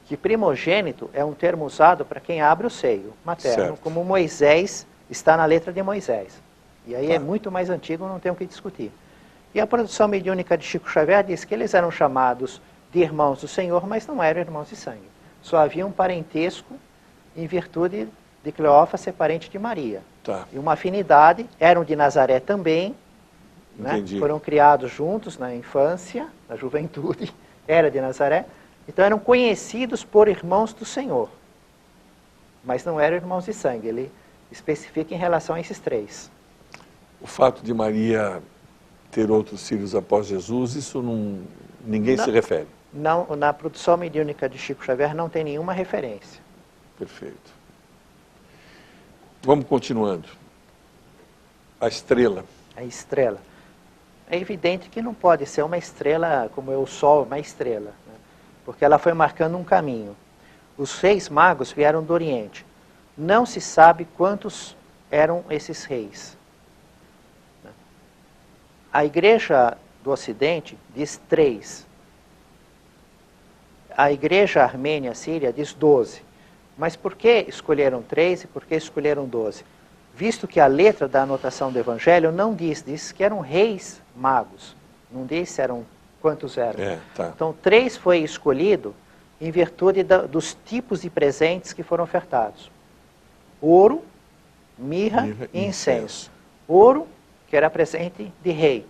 Que primogênito é um termo usado para quem abre o seio materno, certo. como Moisés está na letra de Moisés. E aí Tá. é muito mais antigo, não tem o que discutir. E a produção mediúnica de Chico Xavier diz que eles eram chamados de irmãos do Senhor, mas não eram irmãos de sangue. Só havia um parentesco em virtude de Cleófas ser parente de Maria. Tá. E uma afinidade, eram de Nazaré também, né? Entendi. Foram criados juntos na infância, na juventude, era de Nazaré. Então eram conhecidos por irmãos do Senhor, mas não eram irmãos de sangue. Ele especifica em relação a esses três. O fato de Maria ter outros filhos após Jesus, isso ninguém Não. se refere. Não, na produção mediúnica de Chico Xavier não tem nenhuma referência. Perfeito. Vamos continuando. A estrela. A estrela. É evidente que não pode ser uma estrela como é o Sol, uma estrela, né? Porque ela foi marcando um caminho. Os reis magos vieram do Oriente. Não se sabe quantos eram esses reis. A Igreja do Ocidente diz 3. A Igreja Armênia Síria diz 12. Mas por que escolheram 3 e por que escolheram 12? Visto que a letra da anotação do Evangelho não diz que eram reis magos. Não diz quantos eram. Tá. Então 3 foi escolhido em virtude dos tipos de presentes que foram ofertados. Ouro, mirra e incenso. Ouro, que era presente de rei,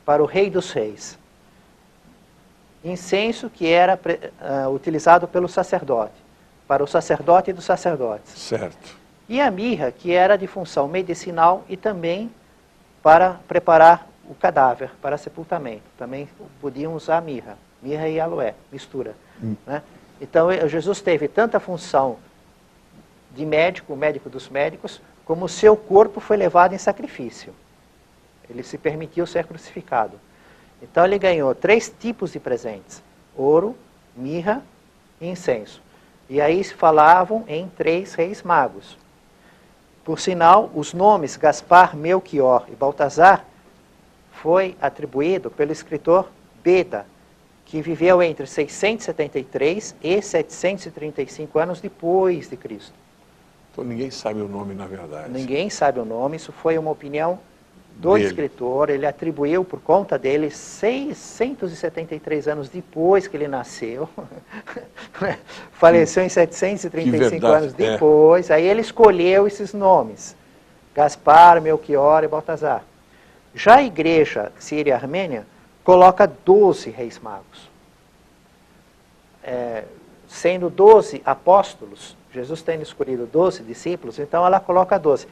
para o rei dos reis. Incenso, que era utilizado pelo sacerdote, para o sacerdote dos sacerdotes. Certo. E a mirra, que era de função medicinal e também para preparar o cadáver, para sepultamento. Também podiam usar mirra e aloé, mistura. Né? Então Jesus teve tanta função de médico, o médico dos médicos, como o seu corpo foi levado em sacrifício. Ele se permitiu ser crucificado. Então ele ganhou 3 tipos de presentes: ouro, mirra e incenso. E aí se falavam em 3 reis magos. Por sinal, os nomes Gaspar, Melchior e Baltazar foi atribuído pelo escritor Beda, que viveu entre 673 e 735 anos depois de Cristo. Então ninguém sabe o nome, na verdade. Ninguém sabe o nome, isso foi uma opinião do escritor. Ele atribuiu, por conta dele, 673 anos depois que ele nasceu. Faleceu em 735 anos depois. Aí ele escolheu esses nomes: Gaspar, Melchior e Baltazar. Já a Igreja Síria Armênia coloca 12 reis magos. Sendo 12 apóstolos, Jesus tendo escolhido 12 discípulos, então ela coloca 12.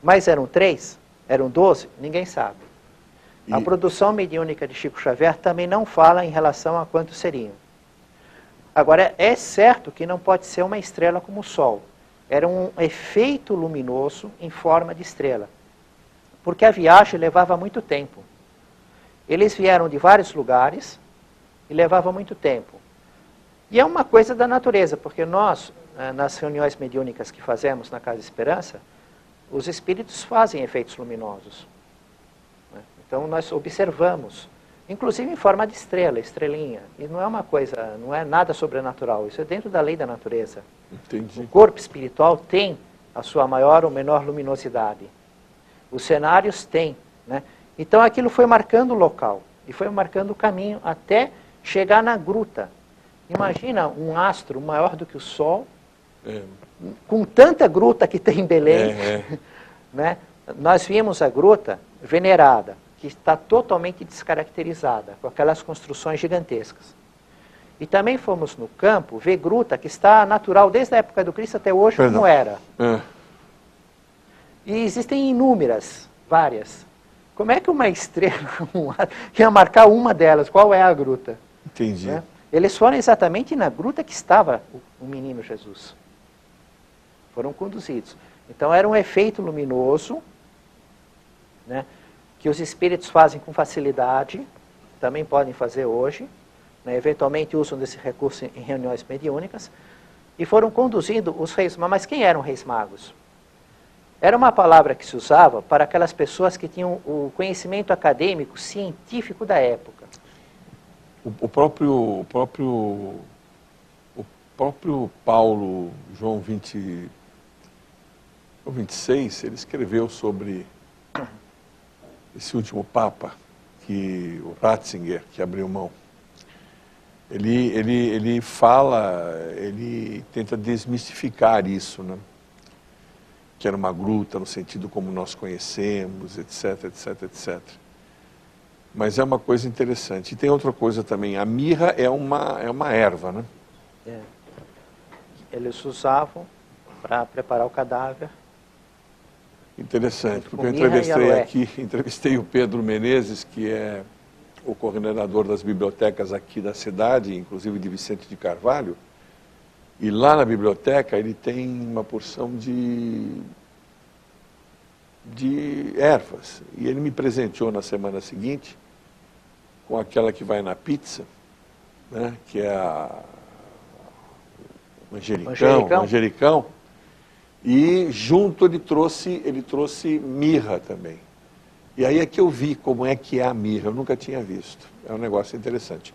Mas eram 3? Eram 12? Ninguém sabe. A produção mediúnica de Chico Xavier também não fala em relação a quantos seriam. Agora, é certo que não pode ser uma estrela como o Sol. Era um efeito luminoso em forma de estrela. Porque a viagem levava muito tempo. Eles vieram de vários lugares e levava muito tempo. E é uma coisa da natureza, porque nós, nas reuniões mediúnicas que fazemos na Casa Esperança, os espíritos fazem efeitos luminosos. Então nós observamos, inclusive em forma de estrela, estrelinha. E não é uma coisa, não é nada sobrenatural, isso é dentro da lei da natureza. Entendi. O corpo espiritual tem a sua maior ou menor luminosidade. Os cenários têm, né? Então aquilo foi marcando o local, e foi marcando o caminho até chegar na gruta. Imagina um astro maior do que o Sol, com tanta gruta que tem em Belém. Né? Nós vimos a gruta venerada, que está totalmente descaracterizada, com aquelas construções gigantescas. E também fomos no campo ver gruta que está natural desde a época do Cristo até hoje, como era. E existem inúmeras, várias. Como é que uma estrela ia marcar uma delas? Qual é a gruta? Entendi. Né? Eles foram exatamente na gruta que estava o menino Jesus. Foram conduzidos. Então era um efeito luminoso, né, que os espíritos fazem com facilidade, também podem fazer hoje, né, eventualmente usam desse recurso em reuniões mediúnicas, e foram conduzindo os reis magos. Mas quem eram reis magos? Era uma palavra que se usava para aquelas pessoas que tinham o conhecimento acadêmico, científico da época. O próprio Paulo, João 26, ele escreveu sobre esse último Papa, o Ratzinger, que abriu mão. Ele fala, ele tenta desmistificar isso, né? Que era uma gruta no sentido como nós conhecemos, etc, etc, etc. Mas é uma coisa interessante. E tem outra coisa também, a mirra é uma erva, né? Eles usavam para preparar o cadáver. Interessante, porque eu entrevistei o Pedro Menezes, que é o coordenador das bibliotecas aqui da cidade, inclusive de Vicente de Carvalho, e lá na biblioteca ele tem uma porção de ervas. E ele me presenteou na semana seguinte com aquela que vai na pizza, né, que é o manjericão. E junto ele trouxe mirra também. E aí é que eu vi como é que é a mirra, eu nunca tinha visto. É um negócio interessante.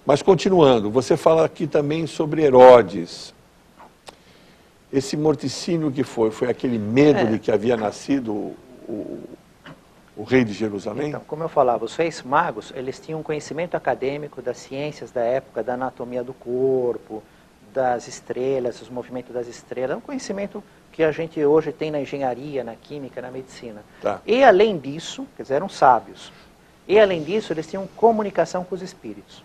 Mas continuando, você fala aqui também sobre Herodes. Esse morticínio que foi aquele medo de que havia nascido o rei de Jerusalém? Então, como eu falava, os reis magos, eles tinham um conhecimento acadêmico das ciências da época, da anatomia do corpo, das estrelas, os movimentos das estrelas, um conhecimento que a gente hoje tem na engenharia, na química, na medicina. Tá. E além disso, quer dizer, eram sábios. E além disso, eles tinham comunicação com os espíritos.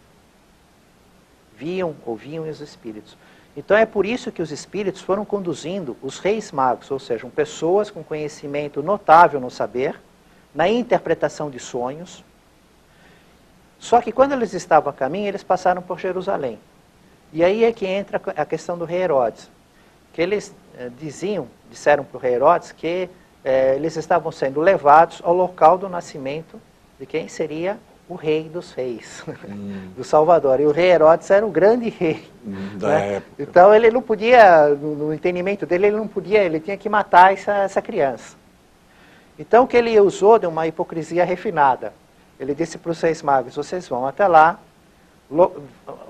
Ouviam os espíritos. Então é por isso que os espíritos foram conduzindo os reis magos, ou seja, pessoas com conhecimento notável no saber, na interpretação de sonhos. Só que quando eles estavam a caminho, eles passaram por Jerusalém. E aí é que entra a questão do rei Herodes. Que eles disseram para o rei Herodes que eles estavam sendo levados ao local do nascimento de quem seria o rei dos reis, do Salvador. E o rei Herodes era o grande rei da época. Então ele não podia, no entendimento dele, ele tinha que matar essa criança. Então o que ele usou de uma hipocrisia refinada. Ele disse para os reis magos: vocês vão até lá,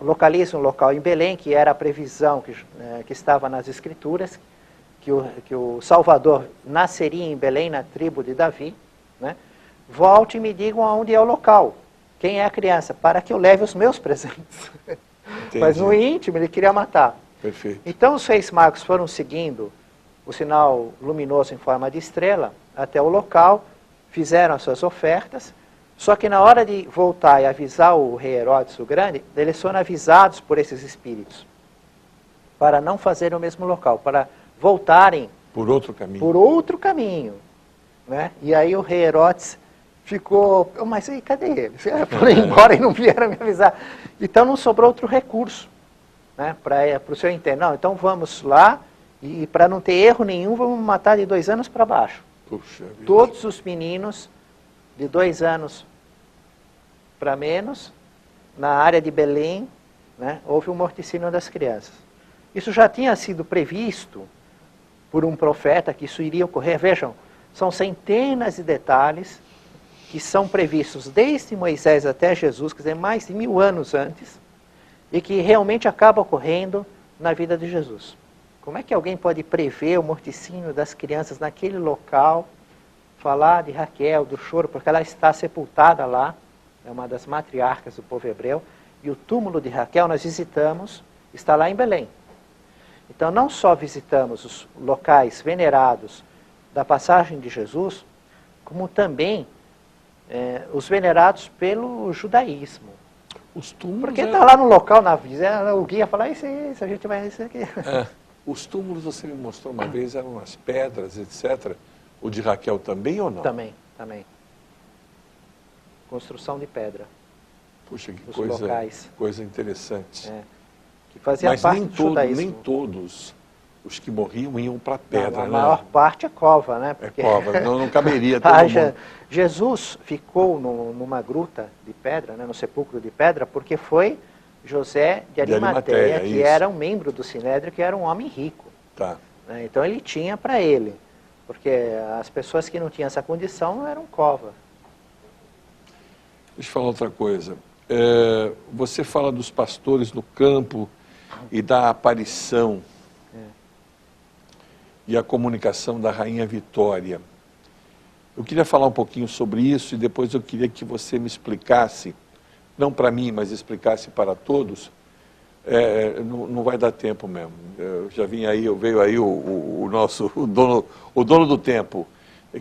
localizam um local em Belém, que era a previsão que estava nas escrituras, que o Salvador nasceria em Belém, na tribo de Davi, né? Volte e me digam aonde é o local, quem é a criança, para que eu leve os meus presentes. Mas no íntimo ele queria matar. Perfeito. Então os reis magos foram seguindo o sinal luminoso em forma de estrela até o local, fizeram as suas ofertas, só que na hora de voltar e avisar o rei Herodes o Grande, eles foram avisados por esses espíritos, para não fazer o mesmo local, para voltarem por outro caminho. Né? E aí o rei Herodes ficou, mas aí, cadê eles? Foram embora e não vieram me avisar. Então não sobrou outro recurso, né, para o senhor entender. Não, então vamos lá, e para não ter erro nenhum, vamos matar de 2 anos para baixo. Puxa vida. Todos os meninos de 2 anos para menos, na área de Belém, né, houve um morticínio das crianças. Isso já tinha sido previsto por um profeta que isso iria ocorrer. Vejam, são centenas de detalhes que são previstos desde Moisés até Jesus, quer dizer, mais de 1000 anos antes, e que realmente acaba ocorrendo na vida de Jesus. Como é que alguém pode prever o morticínio das crianças naquele local, falar de Raquel, do choro, porque ela está sepultada lá, é uma das matriarcas do povo hebreu, e o túmulo de Raquel nós visitamos, está lá em Belém. Então não só visitamos os locais venerados da passagem de Jesus, como também os venerados pelo judaísmo. Os túmulos porque está lá no local, o guia fala, isso, a gente vai isso aqui. Os túmulos, você me mostrou uma vez, eram as pedras, etc. O de Raquel também ou não? Também. Construção de pedra. Puxa, que coisa interessante. Que fazia Mas parte do judaísmo. Nem todos os que morriam iam para a pedra, A maior parte é cova, né? Porque... É cova, não caberia todo mundo. Jesus ficou numa gruta de pedra, né, no sepulcro de pedra, porque foi José de Arimateia, que era um membro do Sinédrio, que era um homem rico. Tá. Né? Então ele tinha para ele, porque as pessoas que não tinham essa condição eram cova. Deixa eu falar outra coisa. Você fala dos pastores no campo e da aparição e a comunicação da Rainha Vitória. Eu queria falar um pouquinho sobre isso e depois eu queria que você me explicasse, não para mim, mas explicasse para todos. Não vai dar tempo mesmo. Eu já vim aí, veio aí o nosso o dono do tempo,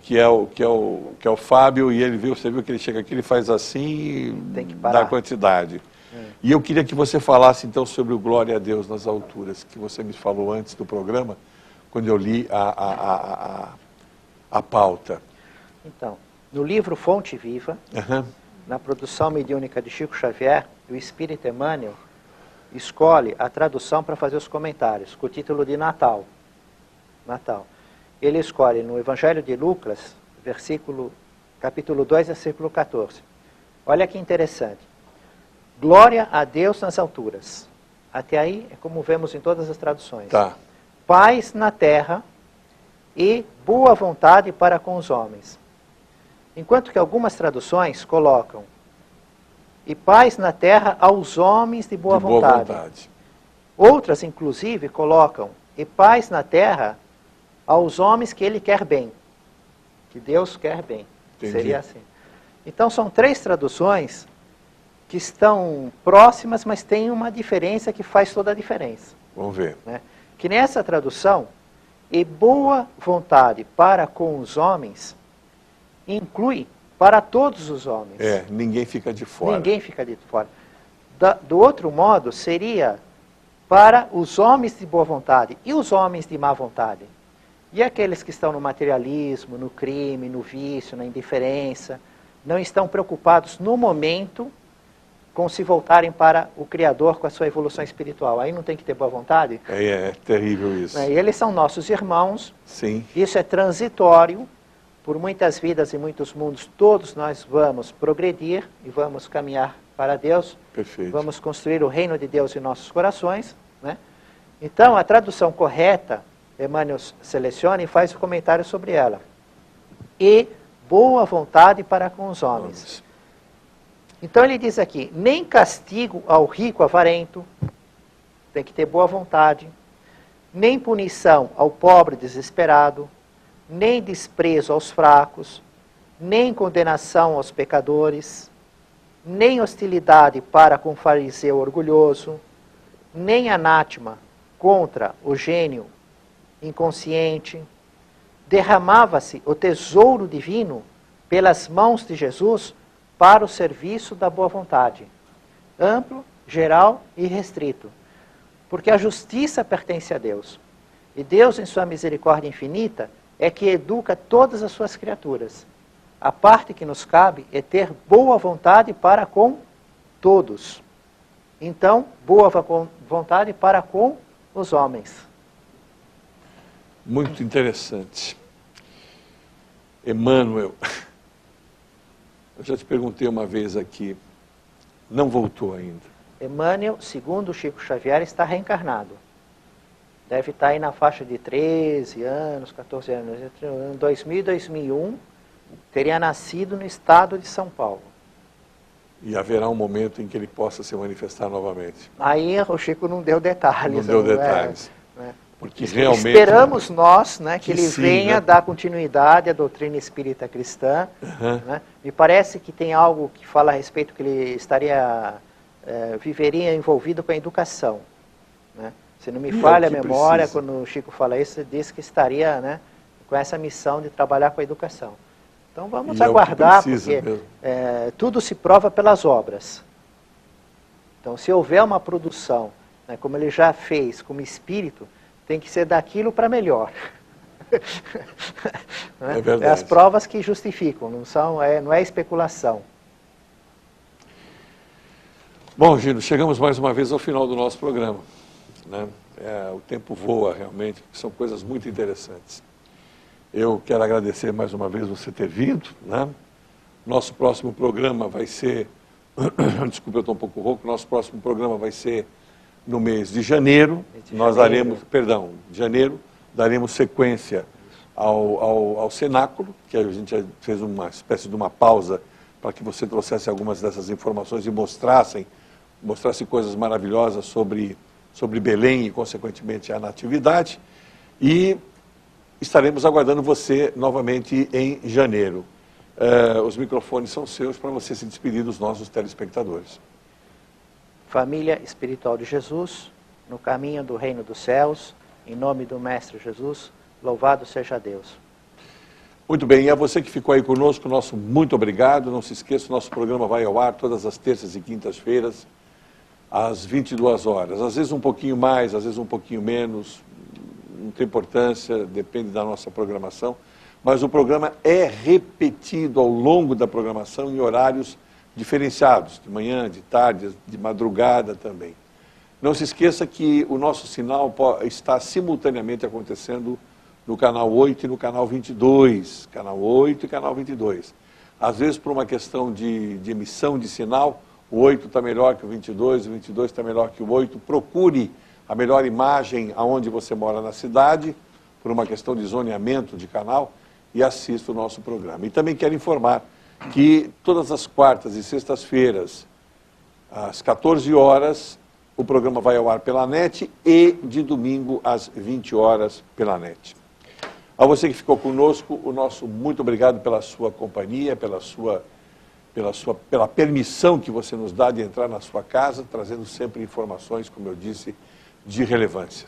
que é o Fábio, e ele você viu que ele chega aqui, ele faz assim, tem que parar. Dá quantidade. E eu queria que você falasse então sobre o Glória a Deus nas alturas, que você me falou antes do programa, quando eu li a pauta. Então, no livro Fonte Viva, na produção mediúnica de Chico Xavier, o Espírito Emmanuel escolhe a tradução para fazer os comentários, com o título de Natal. Ele escolhe no Evangelho de Lucas, capítulo 2, versículo 14. Olha que interessante. Glória a Deus nas alturas. Até aí é como vemos em todas as traduções. Tá. Paz na terra e boa vontade para com os homens. Enquanto que algumas traduções colocam e paz na terra aos homens de boa vontade. Outras, inclusive, colocam e paz na terra aos homens que ele quer bem. Que Deus quer bem. Entendi. Seria assim. Então, são 3 traduções que estão próximas, mas tem uma diferença que faz toda a diferença. Vamos ver. Né? Que nessa tradução, e boa vontade para com os homens, inclui para todos os homens. Ninguém fica de fora. Ninguém fica de fora. Do outro modo, seria para os homens de boa vontade e os homens de má vontade. E aqueles que estão no materialismo, no crime, no vício, na indiferença, não estão preocupados no momento com se voltarem para o Criador com a sua evolução espiritual. Aí não tem que ter boa vontade? É terrível isso. E eles são nossos irmãos. Sim. Isso é transitório. Por muitas vidas e muitos mundos, todos nós vamos progredir e vamos caminhar para Deus. Perfeito. Vamos construir o reino de Deus em nossos corações. Né? Então, a tradução correta, Emmanuel seleciona e faz o comentário sobre ela. E boa vontade para com os homens. Então, ele diz aqui, nem castigo ao rico avarento, tem que ter boa vontade, nem punição ao pobre desesperado, nem desprezo aos fracos, nem condenação aos pecadores, nem hostilidade para com o fariseu orgulhoso, nem anátema contra o gênio inconsciente. Derramava-se o tesouro divino pelas mãos de Jesus para o serviço da boa vontade, amplo, geral e restrito, porque a justiça pertence a Deus, e Deus, em sua misericórdia infinita, é que educa todas as suas criaturas. A parte que nos cabe é ter boa vontade para com todos. Então, boa vontade para com os homens. Muito interessante. Emmanuel, eu já te perguntei uma vez aqui, não voltou ainda. Emmanuel, segundo Chico Xavier, está reencarnado. Deve estar aí na faixa de 13 anos, 14 anos. Entre 2000 e 2001, teria nascido no estado de São Paulo. E haverá um momento em que ele possa se manifestar novamente. Aí o Chico não deu detalhes. Não deu detalhes. Porque realmente... Esperamos nós, né, que ele sim, venha, né? dar continuidade à doutrina espírita cristã. Né? Me parece que tem algo que fala a respeito que ele viveria envolvido com a educação. Né? Se não me falha a memória, precisa. quando o Chico fala isso, ele diz que estaria, né, com essa missão de trabalhar com a educação. Então vamos aguardar, porque tudo se prova pelas obras. Então, se houver uma produção, né, como ele já fez como espírito, tem que ser daquilo para melhor. É verdade. É as provas que justificam, não é especulação. Bom, Gino, chegamos mais uma vez ao final do nosso programa. Né? O tempo voa realmente, são coisas muito interessantes. Eu quero agradecer mais uma vez você ter vindo. Né? Nosso próximo programa vai ser desculpe, eu estou um pouco rouco, nosso próximo programa vai ser no mês de janeiro. Nós daremos, janeiro, daremos sequência ao cenáculo, que a gente já fez uma espécie de uma pausa para que você trouxesse algumas dessas informações e mostrasse coisas maravilhosas sobre Belém e, consequentemente, a Natividade. E estaremos aguardando você novamente em janeiro. Os microfones são seus para você se despedir dos nossos telespectadores. Família espiritual de Jesus, no caminho do reino dos céus, em nome do Mestre Jesus, louvado seja Deus. Muito bem, e a você que ficou aí conosco, nosso muito obrigado. Não se esqueça, o nosso programa vai ao ar todas as terças e quintas-feiras, às 22 horas. Às vezes um pouquinho mais, às vezes um pouquinho menos, não tem importância, depende da nossa programação. Mas o programa é repetido ao longo da programação em horários diferenciados, de manhã, de tarde, de madrugada também. Não se esqueça que o nosso sinal está simultaneamente acontecendo no canal 8 e no canal 22, canal 8 e canal 22. Às vezes, por uma questão de emissão de sinal, o 8 está melhor que o 22 está melhor que o 8. Procure a melhor imagem aonde você mora na cidade, por uma questão de zoneamento de canal, e assista o nosso programa. E também quero informar que todas as quartas e sextas-feiras, às 14 horas, o programa vai ao ar pela NET e de domingo às 20 horas pela NET. A você que ficou conosco, o nosso muito obrigado pela sua companhia, pela permissão que você nos dá de entrar na sua casa, trazendo sempre informações, como eu disse, de relevância.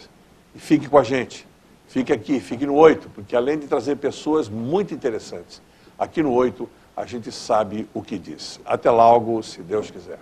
E fique com a gente. Fique aqui, fique no 8, porque além de trazer pessoas muito interessantes, aqui no 8 a gente sabe o que diz. Até logo, se Deus quiser.